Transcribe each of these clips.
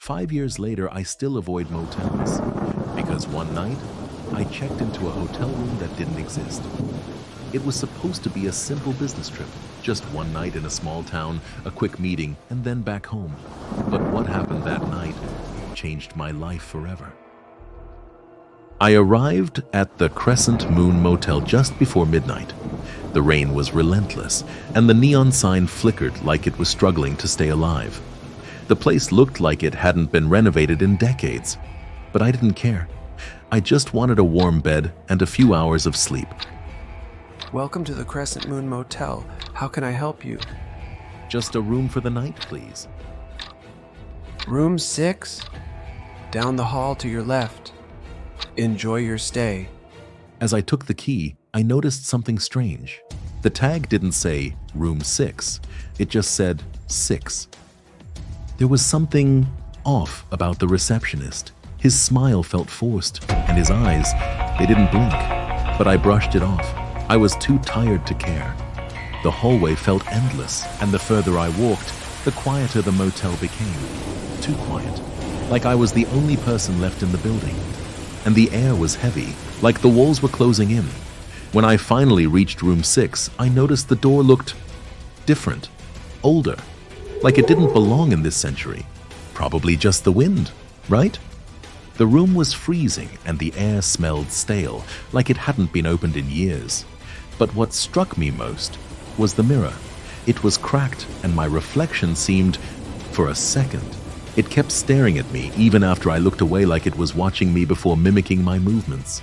5 years later, I still avoid motels because one night I checked into a hotel room that didn't exist. It was supposed to be a simple business trip, just one night in a small town, a quick meeting, and then back home. But what happened that night changed my life forever. I arrived at the Crescent Moon Motel just before midnight. The rain was relentless, and the neon sign flickered like it was struggling to stay alive. The place looked like it hadn't been renovated in decades, but I didn't care. I just wanted a warm bed and a few hours of sleep. Welcome to the Crescent Moon Motel. How can I help you? Just a room for the night, please. Room 6? Down the hall to your left. Enjoy your stay. As I took the key, I noticed something strange. The tag didn't say room 6. It just said 6. There was something off about the receptionist. His smile felt forced, and his eyes, they didn't blink. But I brushed it off. I was too tired to care. The hallway felt endless, and the further I walked, the quieter the motel became. Too quiet, like I was the only person left in the building. And the air was heavy, like the walls were closing in. When I finally reached room 6, I noticed the door looked different, older, like it didn't belong in this century. Probably just the wind, right? The room was freezing and the air smelled stale, like it hadn't been opened in years. But what struck me most was the mirror. It was cracked, and my reflection seemed, for a second, it kept staring at me even after I looked away, like it was watching me before mimicking my movements.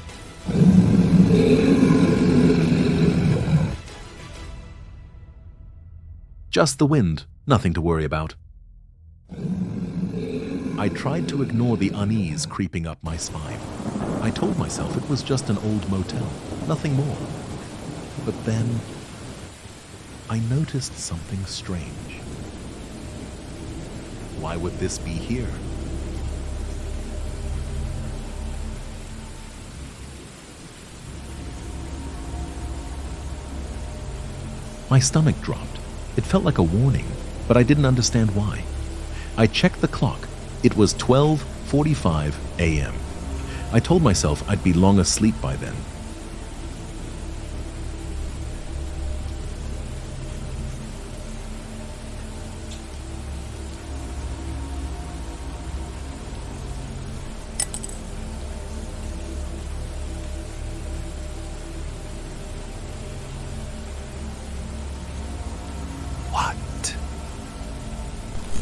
Just the wind, nothing to worry about. I tried to ignore the unease creeping up my spine. I told myself it was just an old motel, nothing more. But then, I noticed something strange. Why would this be here? My stomach dropped. It felt like a warning, but I didn't understand why. I checked the clock. It was 12:45 a.m. I told myself I'd be long asleep by then.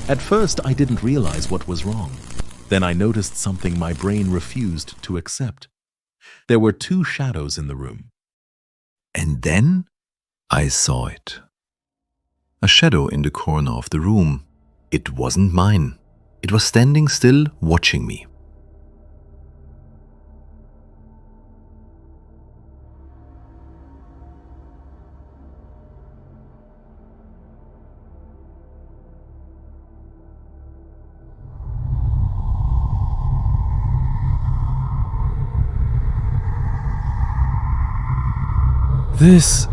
At first, I didn't realize what was wrong. Then I noticed something my brain refused to accept. There were two shadows in the room. And then I saw it. A shadow in the corner of the room. It wasn't mine. It was standing still, watching me. This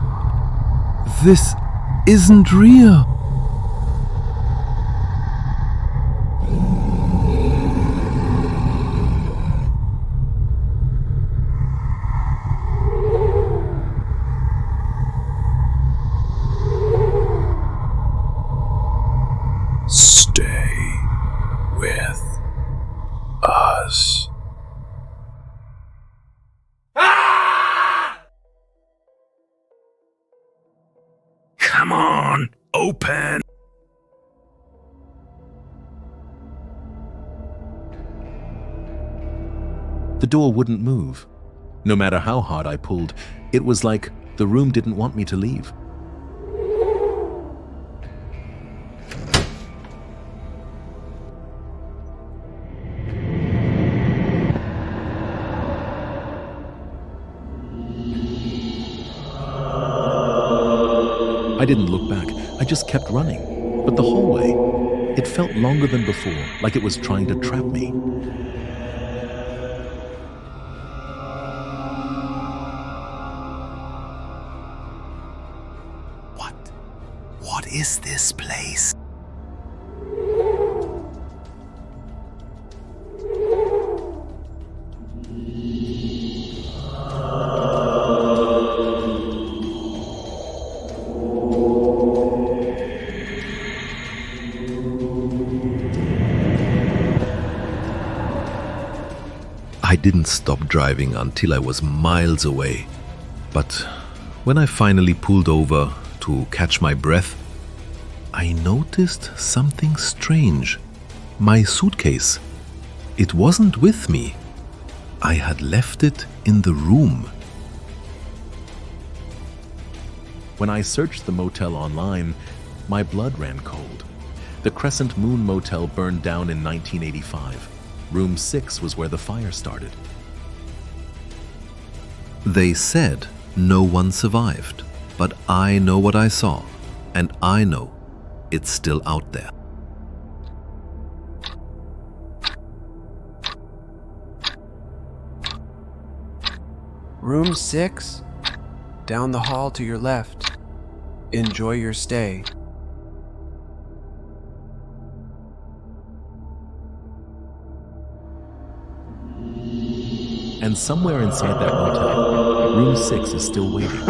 isn't real. Stay with us. Come on, open! The door wouldn't move. No matter how hard I pulled, it was like the room didn't want me to leave. I didn't look back. I just kept running. But the hallway, it felt longer than before, like it was trying to trap me. What is this place? I didn't stop driving until I was miles away. But when I finally pulled over to catch my breath, I noticed something strange. My suitcase. It wasn't with me. I had left it in the room. When I searched the motel online, my blood ran cold. The Crescent Moon Motel burned down in 1985. Room 6 was where the fire started. They said no one survived, but I know what I saw, and I know it's still out there. Room 6, down the hall to your left. Enjoy your stay. And somewhere inside that motel, room 6 is still waiting.